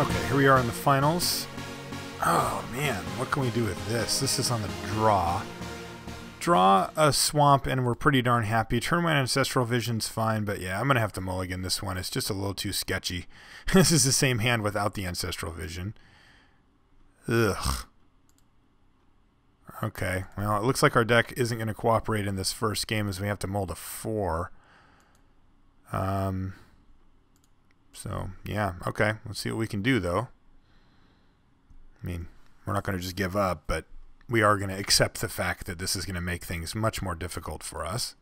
Okay, here we are in the finals. Oh man, what can we do with this? This is on the draw. Draw a swamp and we're pretty darn happy. Turn one Ancestral Vision's fine, but yeah, I'm going to have to mulligan this one. It's just a little too sketchy. This is the same hand without the Ancestral Vision. Ugh. Okay, well, it looks like our deck isn't going to cooperate in this first game as we have to mold a 4. So, yeah, okay. Let's see what we can do, though. I mean, we're not going to just give up, but we are going to accept the fact that this is going to make things much more difficult for us.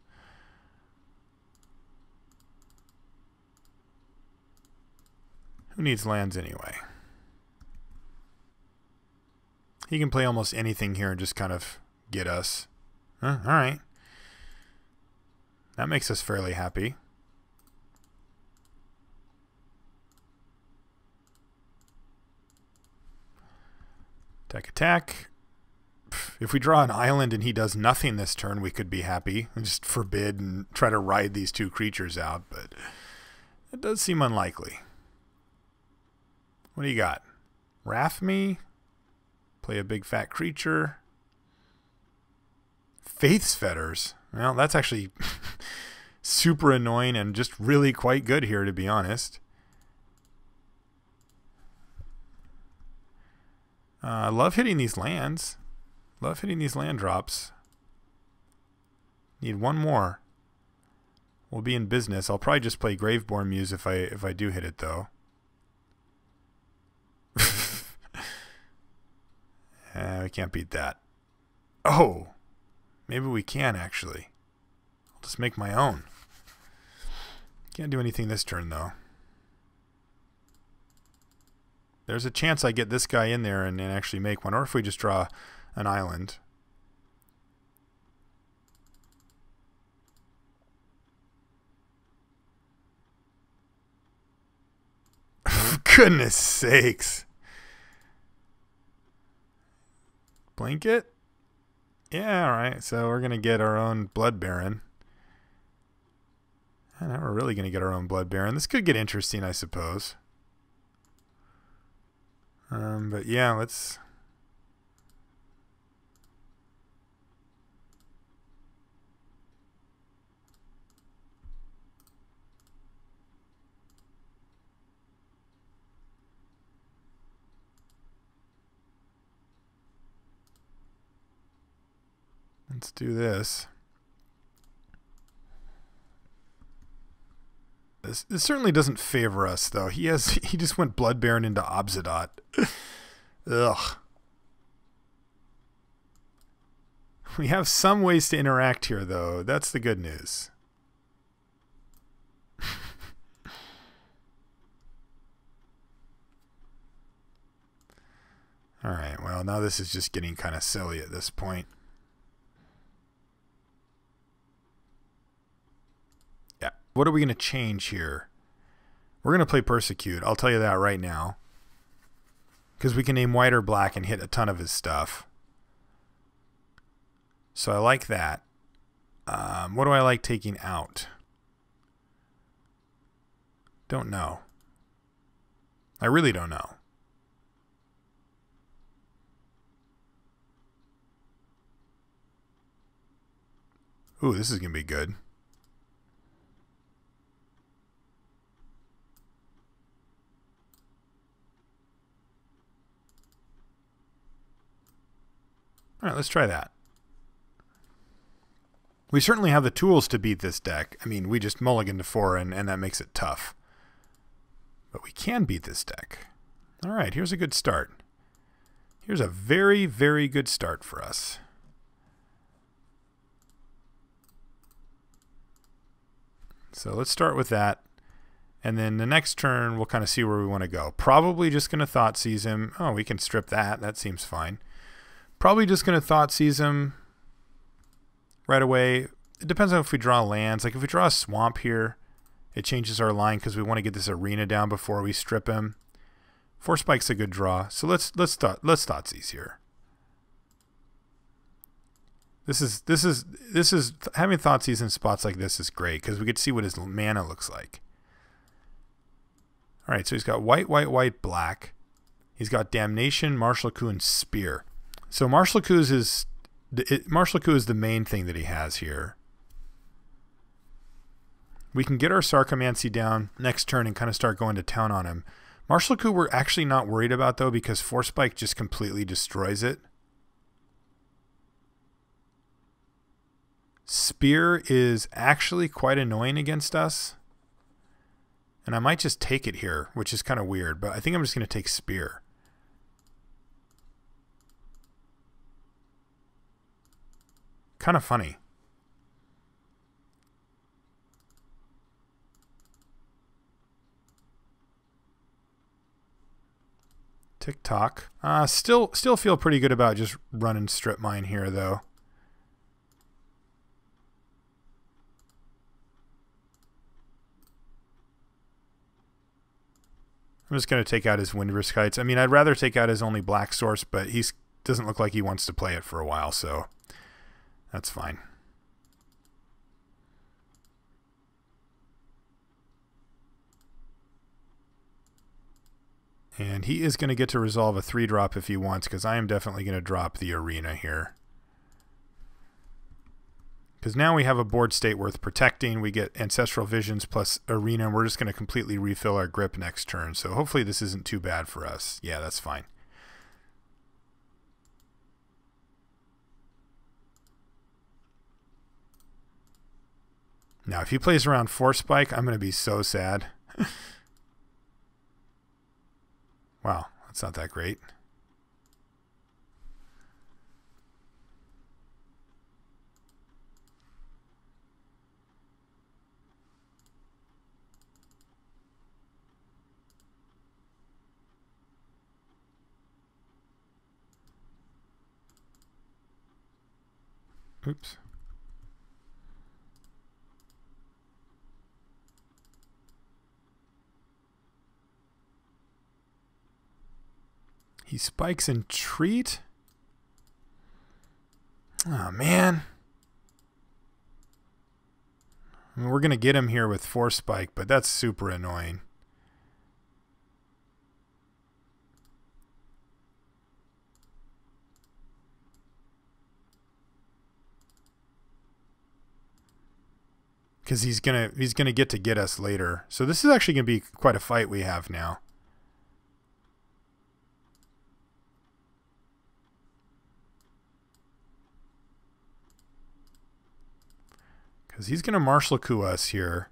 Who needs lands anyway? He can play almost anything here and just kind of get us. All right. That makes us fairly happy. Attack. If we draw an island and he does nothing this turn, we could be happy. And just forbid and try to ride these two creatures out, but it does seem unlikely. What do you got? Wrath me? Play a big fat creature. Faith's Fetters. Well, that's actually super annoying and just really quite good here, to be honest. I love hitting these lands. Love hitting these land drops. Need one more. We'll be in business. I'll probably just play Graveborn Muse if I do hit it, though. We can't beat that. Oh! Maybe we can, actually. I'll just make my own. Can't do anything this turn, though. There's a chance I get this guy in there and actually make one. Or if we just draw an island. Goodness sakes. Blanket? Yeah, alright. So we're going to get our own Blood Baron. And now we're really going to get our own Blood Baron. This could get interesting, I suppose. But yeah, let's... Let's do this. This certainly doesn't favor us, though. He just went Blood Baron into Obzidot. Ugh. We have some ways to interact here, though. That's the good news. Alright, well, now this is just getting kind of silly at this point. Yeah. What are we going to change here? We're going to play Persecute. I'll tell you that right now. Because we can name white or black and hit a ton of his stuff. So I like that. What do I like taking out? Don't know. I really don't know. Ooh, this is going to be good. All right, let's try that. We certainly have the tools to beat this deck. I mean, we just mulligan to 4 and that makes it tough. But we can beat this deck. All right, here's a good start. Here's a very, very good start for us. So let's start with that. And then the next turn, we'll kind of see where we want to go. Probably just going to Thoughtseize him. Oh, we can strip that. That seems fine. Probably just going to Thoughtseize him right away. It depends on if we draw lands. Like if we draw a swamp here, it changes our line because we want to get this arena down before we strip him. 4 Spike's a good draw. So let's Thoughtseize here. This is having Thoughtseize in spots like this is great because we get to see what his mana looks like. All right, so he's got white, white, white, black. He's got Damnation, Martial Coup, and Spear. So Martial Coup is the main thing that he has here. We can get our Sarcomancy down next turn and kind of start going to town on him. Martial Coup we're actually not worried about, though, because Force Spike just completely destroys it. Spear is actually quite annoying against us. And I might just take it here, which is kind of weird, but I think I'm just going to take Spear. Kind of funny. Tick-tock. Still feel pretty good about just running Strip Mine here, though. I'm just going to take out his Windrisk Heights. I mean, I'd rather take out his only black source, but he doesn't look like he wants to play it for a while, so that's fine. And he is going to get to resolve a 3-drop if he wants, because I am definitely going to drop the Arena here. Because now we have a board state worth protecting. We get Ancestral Visions plus Arena, and we're just going to completely refill our grip next turn. So hopefully this isn't too bad for us. Yeah, that's fine. Now, if he plays around Force Spike, I'm going to be so sad. Wow, that's not that great. Oops. He spikes and treat. Oh, man. I mean, we're going to get him here with Force Spike, but that's super annoying. Because he's gonna get us later. So this is actually gonna be quite a fight we have now. Because he's gonna Martial Coup us here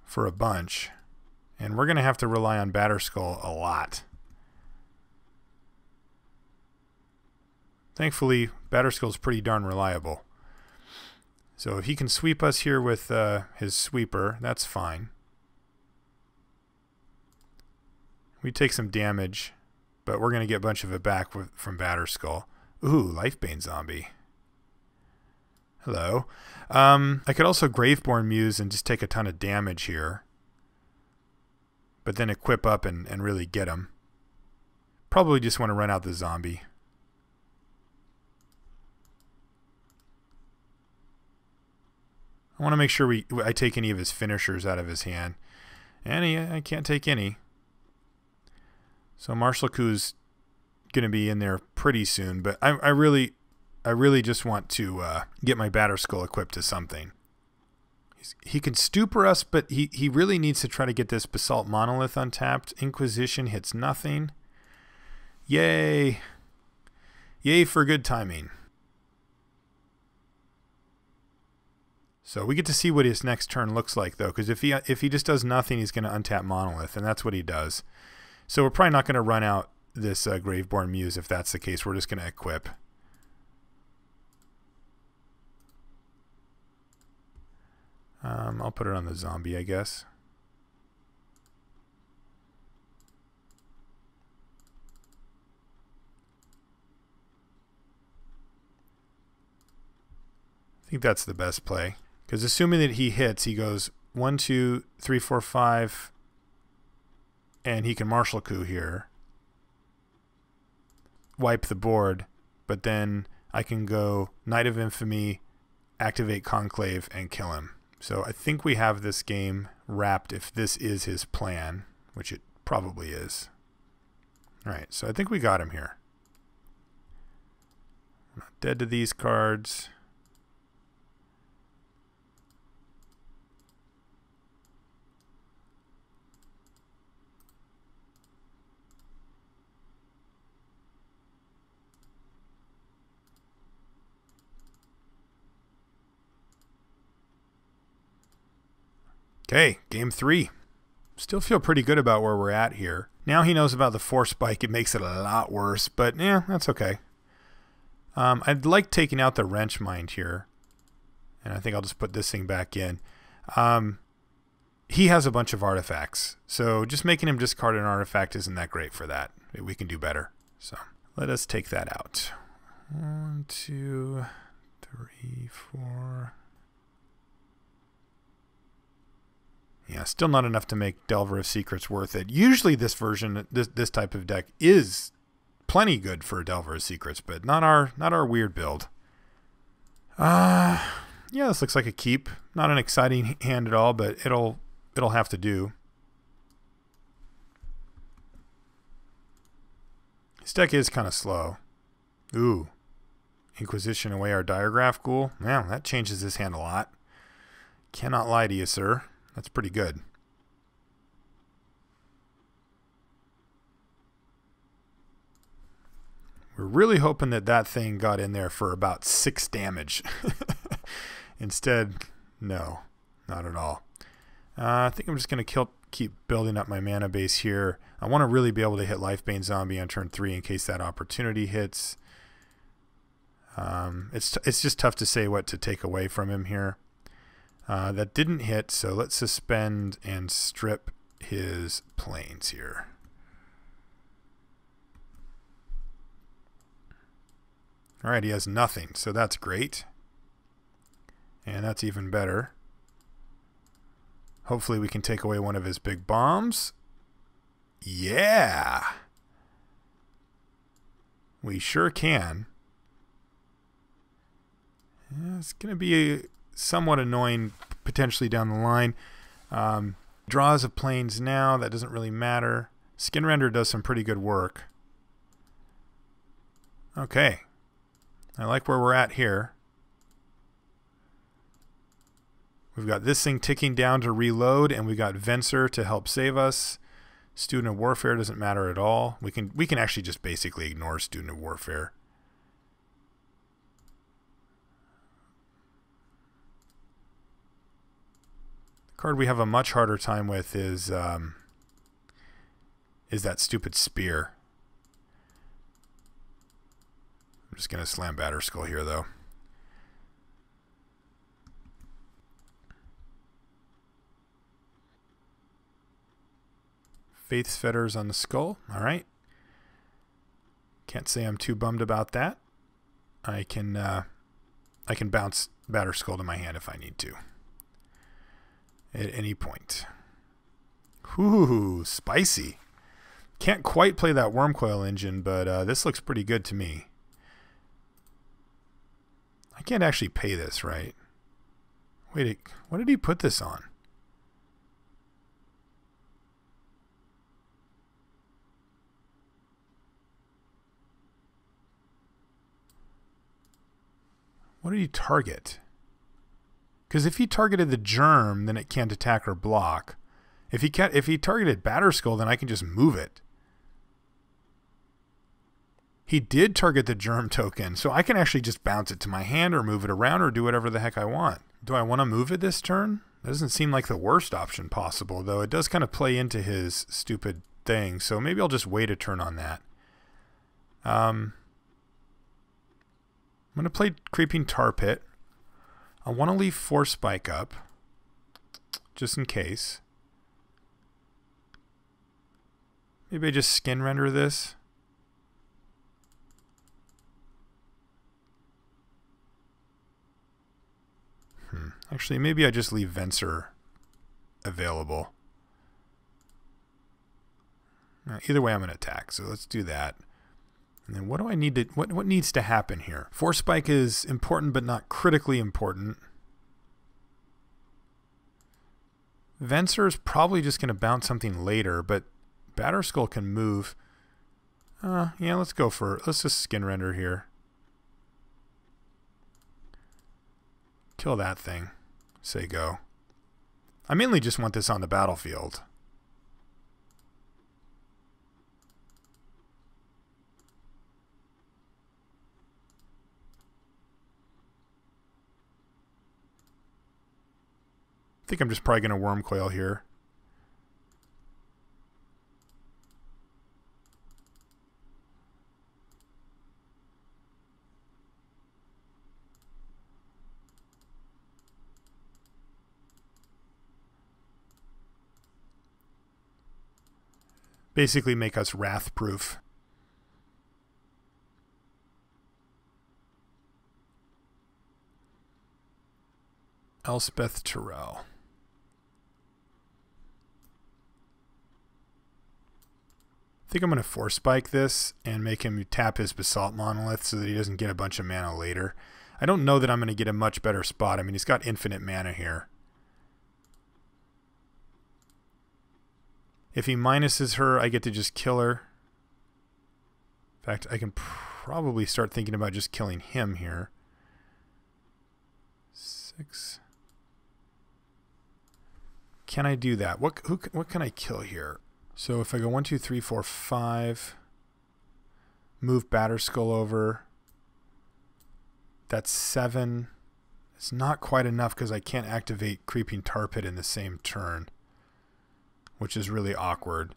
for a bunch. And we're gonna have to rely on Batterskull a lot. Thankfully, Batterskull's pretty darn reliable. So if he can sweep us here with his sweeper, that's fine. We take some damage, but we're going to get a bunch of it back from Batterskull. Ooh, Lifebane Zombie. Hello. I could also Graveborn Muse and just take a ton of damage here. But then equip up and really get him. Probably just want to run out the zombie. I want to make sure I take any of his finishers out of his hand. And I can't take any. So Martial Coup's going to be in there pretty soon. But I really just want to get my Batterskull equipped to something. He can stupor us, but he really needs to try to get this Basalt Monolith untapped. Inquisition hits nothing. Yay. Yay for good timing. So we get to see what his next turn looks like, though, because if he just does nothing, he's going to untap Monolith, and that's what he does. So we're probably not going to run out this Graveborn Muse if that's the case. We're just going to equip. I'll put it on the zombie, I guess. I think that's the best play. Because assuming that he hits, he goes 1, 2, 3, 4, 5, and he can Martial Coup here. Wipe the board, but then I can go Knight of Infamy, activate Conclave, and kill him. So I think we have this game wrapped if this is his plan, which it probably is. All right, so I think we got him here. I'm not dead to these cards. Okay, game 3. Still feel pretty good about where we're at here. Now he knows about the Force Spike. It makes it a lot worse, but yeah, that's okay. I'd like taking out the Wrench Mind here. And I think I'll just put this thing back in. He has a bunch of artifacts, so just making him discard an artifact isn't that great for that. We can do better. So let us take that out. 1, 2, 3, 4... Yeah, still not enough to make Delver of Secrets worth it. Usually this version, this type of deck is plenty good for Delver of Secrets, but not our weird build. Yeah, this looks like a keep. Not an exciting hand at all, but it'll have to do. This deck is kind of slow. Ooh. Inquisition away our Diregraf Ghoul. Yeah, that changes his hand a lot. Cannot lie to you, sir. That's pretty good. We're really hoping that that thing got in there for about 6 damage. Instead, no, not at all. I think I'm just going to keep building up my mana base here. I want to really be able to hit Lifebane Zombie on turn 3 in case that opportunity hits. It's just tough to say what to take away from him here. That didn't hit, so let's suspend and strip his planes here. Alright, he has nothing, so that's great. And that's even better. Hopefully we can take away one of his big bombs. Yeah! We sure can. Yeah, it's going to be somewhat annoying potentially down the line. Draws of planes now, that doesn't really matter. Skinrender does some pretty good work. Okay. I like where we're at here. We've got this thing ticking down to reload, and we got Venser to help save us. Student of Warfare doesn't matter at all. We can actually just basically ignore Student of Warfare. Card we have a much harder time with is that stupid spear. I'm just going to slam Batterskull here, though. Faith's Fetters on the skull. All right. Can't say I'm too bummed about that. I can bounce Batterskull to my hand if I need to. At any point. Ooh, spicy. Can't quite play that Wurmcoil Engine, but this looks pretty good to me. I can't actually pay this, right? Wait, what did he put this on? What did he target? Because if he targeted the germ, then it can't attack or block. If he targeted Batterskull, then I can just move it. He did target the germ token, so I can actually just bounce it to my hand or move it around or do whatever the heck I want. Do I want to move it this turn? That doesn't seem like the worst option possible, though it does kind of play into his stupid thing, so maybe I'll just wait a turn on that. I'm going to play Creeping Tar Pit. I want to leave Force Spike up, just in case. Maybe I just Skinrender this. Actually, maybe I just leave Venser available. Either way, I'm going to attack, so let's do that. And then what do I need to... What needs to happen here? Force Spike is important, but not critically important. Venser is probably just going to bounce something later, but Batterskull can move. Yeah, let's just Skinrender here. Kill that thing. Say go. I mainly just want this on the battlefield. I think I'm just probably going to Wurmcoil here. Basically make us wrath-proof. Elspeth Tyrell. I think I'm going to Force Spike this and make him tap his Basalt Monolith so that he doesn't get a bunch of mana later. I don't know that I'm going to get a much better spot. I mean, he's got infinite mana here. If he minuses her, I get to just kill her. In fact, I can probably start thinking about just killing him here. 6. Can I do that? What can I kill here? So if I go 1, 2, 3, 4, 5, move Batterskull over, that's 7. It's not quite enough because I can't activate Creeping Tar Pit in the same turn, which is really awkward.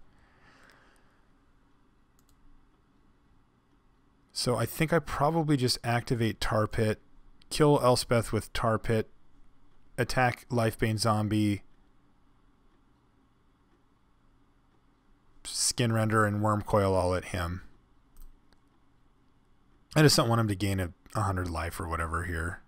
So I think I probably just activate Tar Pit, kill Elspeth with Tar Pit, attack Lifebane Zombie, Skinrender and Wurmcoil all at him. I just don't want him to gain 100 life or whatever here.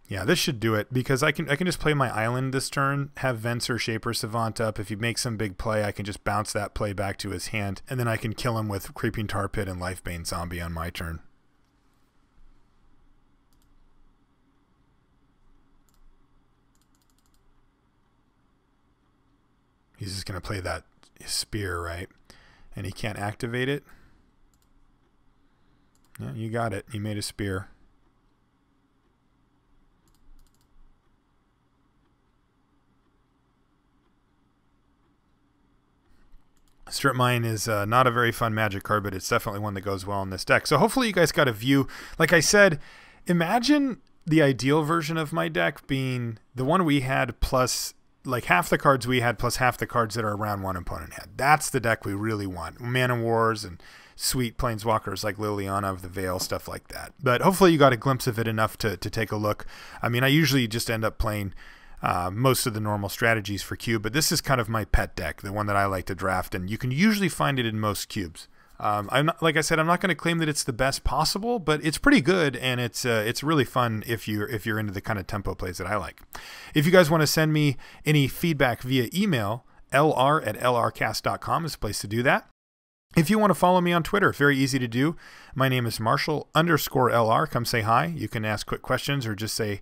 Yeah, this should do it because I can just play my island this turn, have Venser, Shaper, Savant up. If he makes some big play, I can just bounce that play back to his hand, and then I can kill him with Creeping Tar Pit and Lifebane Zombie on my turn. He's just going to play that spear, right? And he can't activate it. Yeah, you got it. He made a spear. Strip Mine is not a very fun Magic card, but it's definitely one that goes well in this deck. So hopefully you guys got a view. Like I said, imagine the ideal version of my deck being the one we had plus like half the cards we had plus half the cards that our round one opponent had. That's the deck we really want. Mana Wars and sweet planeswalkers like Liliana of the Veil, stuff like that. But hopefully you got a glimpse of it enough to take a look. I mean, I usually just end up playing most of the normal strategies for cube, but this is kind of my pet deck, the one that I like to draft, and you can usually find it in most cubes. Like I said, I'm not going to claim that it's the best possible, but it's pretty good, and it's really fun if you're into the kind of tempo plays that I like. If you guys want to send me any feedback via email, lr@lrcast.com is a place to do that. If you want to follow me on Twitter, very easy to do. My name is Marshall_LR. Come say hi. You can ask quick questions or just say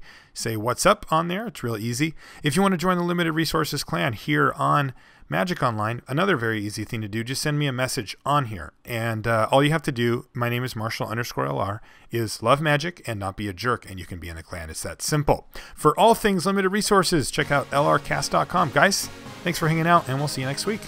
what's up on there. It's real easy. If you want to join the Limited Resources clan here on Magic Online, another very easy thing to do, just send me a message on here. And all you have to do, my name is Marshall_LR, is love magic and not be a jerk, and you can be in the clan. It's that simple. For all things Limited Resources, check out lrcast.com. Guys, thanks for hanging out, and we'll see you next week.